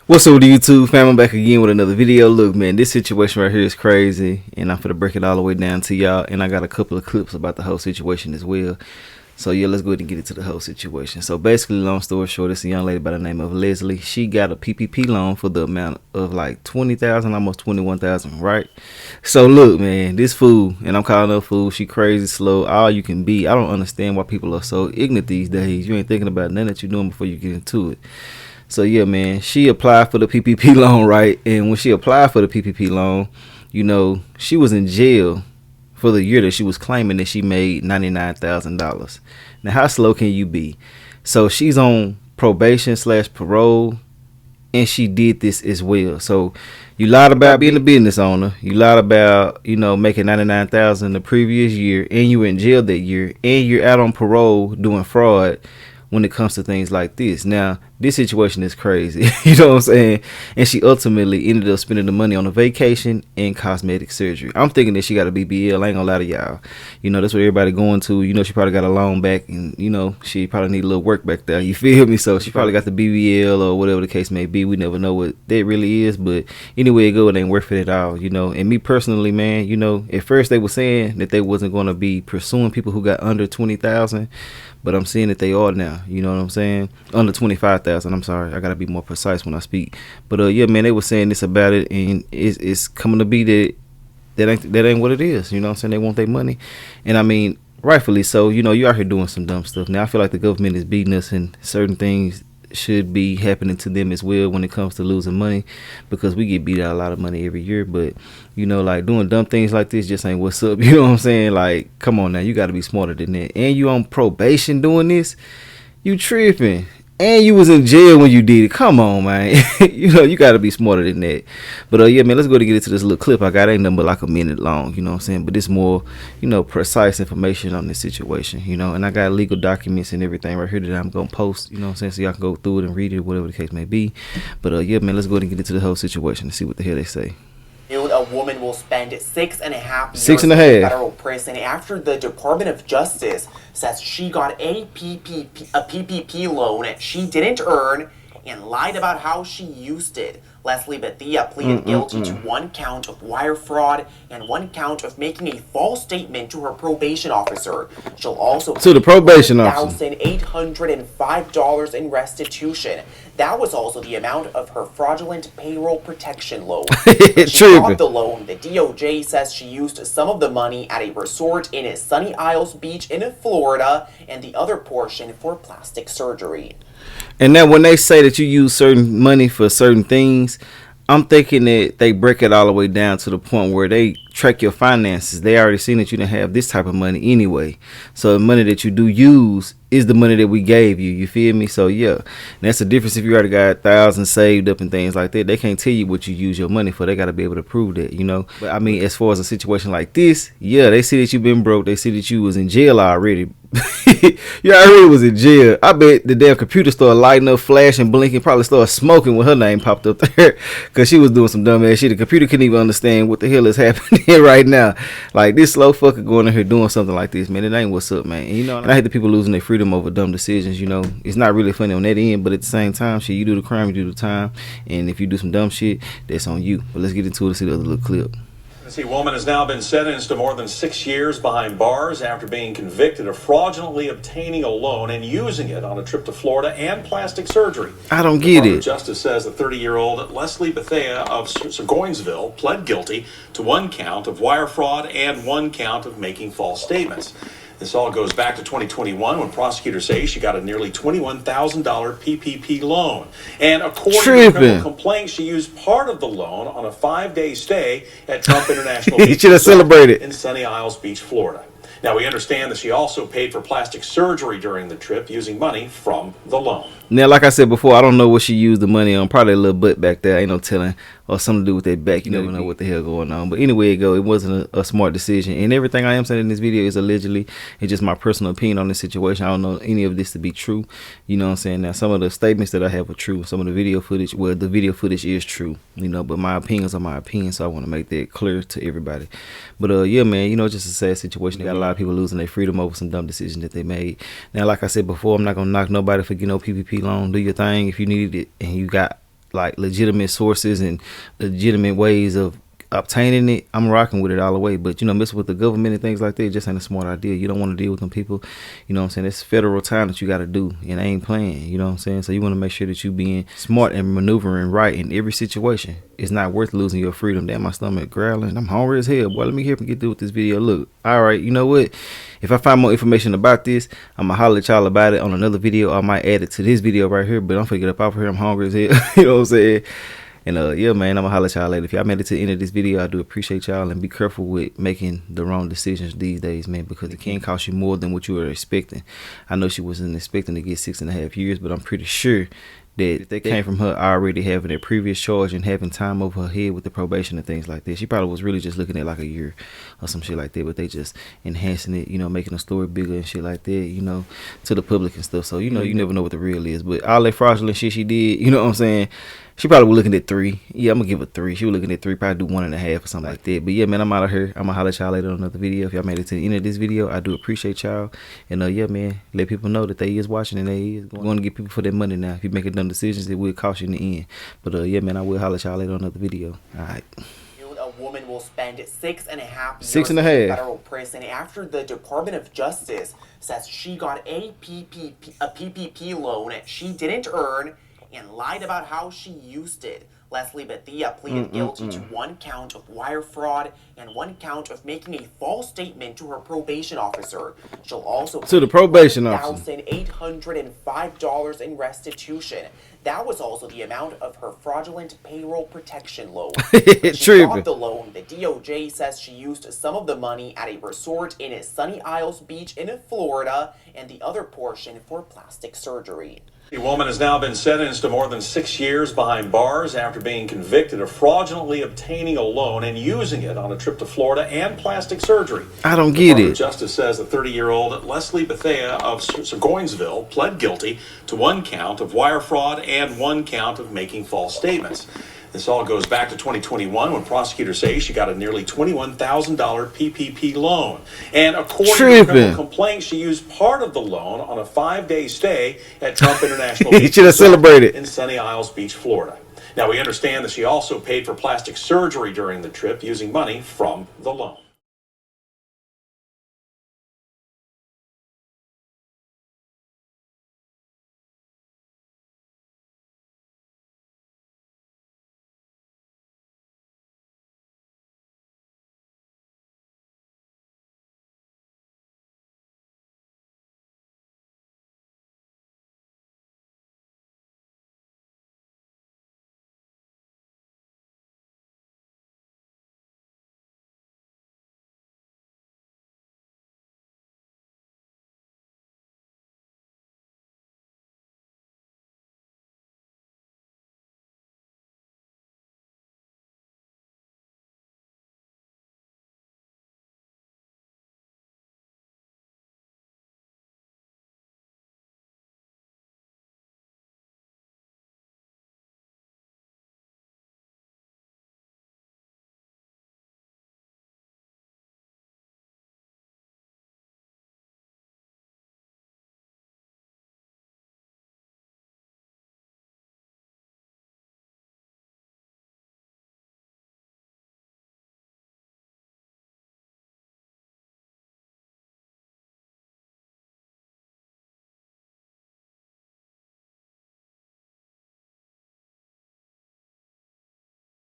What's up with the YouTube fam? I'm back again with another video. Look, man, this situation right here is crazy, and I'm finna break it all the way down to y'all. And I got a couple of clips about the whole situation as well. So yeah, let's go ahead and get into the whole situation. So basically, long story short, it's a young lady by the name of Leslie. She got a PPP loan for the amount of like 20,000, almost 21,000, right? So look, man, this fool, and I'm calling her fool. She crazy, slow, all you can be. I don't understand why people are so ignorant these days. You ain't thinking about nothing that you're doing before you get into it. So yeah, man, she applied for the PPP loan, right? And when she applied for the PPP loan, you know, she was in jail for the year that she was claiming that she made $99,000. Now, how slow can you be? So she's on probation / parole, and she did this as well. So you lied about being a business owner. You lied about, you know, making $99,000 the previous year, and you were in jail that year, and you're out on parole doing fraud when it comes to things like this. Now, this situation is crazy. You know what I'm saying? And she ultimately ended up spending the money on a vacation and cosmetic surgery. I'm thinking that she got a BBL. I ain't gonna lie to y'all. You know, that's what everybody going to. You know, she probably got a loan back, and, you know, she probably need a little work back there. You feel me? So she probably got the BBL or whatever the case may be. We never know what that really is. But anyway it go, it ain't worth it at all, you know. And me personally, man, you know, at first they were saying that they wasn't going to be pursuing people who got under 20,000. But I'm seeing that they are now. You know what I'm saying? Under 25,000. I'm sorry. I got to be more precise when I speak. But yeah, man, they were saying this about it. And it's coming to be that ain't what it is. You know what I'm saying? They want their money. And I mean, rightfully so. You know, you out here doing some dumb stuff. Now, I feel like the government is beating us, and certain things should be happening to them as well when it comes to losing money, because we get beat out a lot of money every year. But you know, like, doing dumb things like this just ain't what's up. You know what I'm saying? Like, come on now, you got to be smarter than that. And you on probation doing this, you tripping. And you was in jail when you did it. Come on, man. You know, you got to be smarter than that. But yeah, man, let's go to get into this little clip I got. Ain't nothing but like a minute long, you know what I'm saying? But it's more, you know, precise information on this situation, you know. And I got legal documents and everything right here that I'm going to post, you know what I'm saying? So y'all can go through it and read it, whatever the case may be. But yeah, man, let's go ahead and get into the whole situation and see what the hell they say. A woman will spend 6.5 years in federal prison after the Department of Justice says she got a PPP loan she didn't earn and lied about how she used it. Leslie Bethia pleaded guilty to 1 count of wire fraud and 1 count of making a false statement to her probation officer. She'll also pay the probation officer $1,805 in restitution. That was also the amount of her fraudulent payroll protection loan. When she got the loan, the DOJ says she used some of the money at a resort in Sunny Isles Beach in Florida, and the other portion for plastic surgery. And now when they say that you use certain money for certain things, I'm thinking that they break it all the way down to the point where they track your finances. They already seen that you didn't have this type of money anyway. So the money that you do use is the money that we gave you. You feel me? So yeah, and that's the difference. If you already got thousands saved up and things like that, they can't tell you what you use your money for. They got to be able to prove that, you know. But I mean, as far as a situation like this, yeah, they see that you've been broke. They see that you was in jail already. You already was in jail. I bet the damn computer started lighting up, flashing, blinking, probably started smoking when her name popped up there, because she was doing some dumb ass shit. The computer couldn't even understand what the hell is happening right now. Like, this slow fucker going in here doing something like this, man, it ain't what's up, man. And, you know, and I hate the people losing their freedom over dumb decisions. You know, it's not really funny on that end, but at the same time, shit, you do the crime, you do the time, and if you do some dumb shit, that's on you. But let's get into it and see the other little clip. The woman has now been sentenced to more than 6 years behind bars after being convicted of fraudulently obtaining a loan and using it on a trip to Florida and plastic surgery. I don't get it. Justice says the 30-year-old Leslie Bethia of Seguinsville pled guilty to 1 count of wire fraud and 1 count of making false statements. This all goes back to 2021 when prosecutors say she got a nearly $21,000 PPP loan. And according to the criminal complaint, she used part of the loan on a 5-day stay at Trump International Beach should have celebrated in Sunny Isles Beach, Florida. Now, we understand that she also paid for plastic surgery during the trip using money from the loan. Now, like I said before, I don't know what she used the money on. Probably a little butt back there. Ain't no telling. Or something to do with that back. You never know what the hell going on. But anyway, it wasn't a smart decision. And everything I am saying in this video is allegedly. It's just my personal opinion on this situation. I don't know any of this to be true. You know what I'm saying? Now, some of the statements that I have are true. Some of the video footage, well, the video footage is true. You know, but my opinions are my opinions. So I want to make that clear to everybody. But yeah, man, you know, just a sad situation. They got a lot of people losing their freedom over some dumb decisions that they made. Now, like I said before, I'm not going to knock nobody for getting no PPP loan. Do your thing if you needed it and you got like legitimate sources and legitimate ways of obtaining it, I'm rocking with it all the way. But messing with the government and things like that just ain't a smart idea. You don't want to deal with them people. You know what I'm saying? It's federal time that you got to do, and I ain't playing. You know what I'm saying? So you want to make sure that you being smart and maneuvering right in every situation. It's not worth losing your freedom. Damn, my stomach growling. I'm hungry as hell, boy. Let me hear and get through with this video. Look, all right, you know what? If I find more information about this, I'm gonna holler at y'all about it on another video. I might add it to this video right here, but I'm finna get up off here. I'm hungry as hell. You know what I'm saying? And yeah, man, I'm gonna holler at y'all later. If y'all made it to the end of this video, I do appreciate y'all, and be careful with making the wrong decisions these days, man, because it can cost you more than what you were expecting. I know she wasn't expecting to get 6.5 years, but I'm pretty sure that they came from her already having a previous charge and having time over her head with the probation and things like that. She probably was really just looking at like a year or some shit like that, but they just enhancing it, making the story bigger and shit like that, to the public and stuff. So, you never know what the real is. But all that fraudulent shit she did, you know what I'm saying? She probably was looking at 3. Yeah, I'm gonna give her 3. She was looking at 3, probably do 1.5 or something like that. But yeah, man, I'm out of here. I'm gonna holler at y'all later on another video. If y'all made it to the end of this video, I do appreciate y'all. And yeah, man, let people know that they is watching and they is going to get people for their money now. If you make dumb decisions, it will cost you in the end. But yeah, man, I will holler at y'all later on another video. All right. A woman will spend 6.5 years 6.5 in federal prison after the Department of Justice says she got a PPP loan she didn't earn and lied about how she used it. Leslie Bethia pleaded guilty to 1 count of wire fraud and 1 count of making a false statement to her probation officer. She'll also to the probation officer $1,805 in restitution. That was also the amount of her fraudulent payroll protection loan. When she got the loan, the DOJ says she used some of the money at a resort in Sunny Isles Beach in Florida and the other portion for plastic surgery. The woman has now been sentenced to more than 6 years behind bars after being convicted of fraudulently obtaining a loan and using it on a trip to Florida and plastic surgery. I don't get it. Justice says the 30-year-old Leslie Bethia of Goingsville pled guilty to 1 count of wire fraud and 1 count of making false statements. This all goes back to 2021 when prosecutors say she got a nearly $21,000 PPP loan. And according to the criminal complaint, she used part of the loan on a 5-day stay at Trump International Beach should have celebrated in Sunny Isles Beach, Florida. Now, we understand that she also paid for plastic surgery during the trip using money from the loan.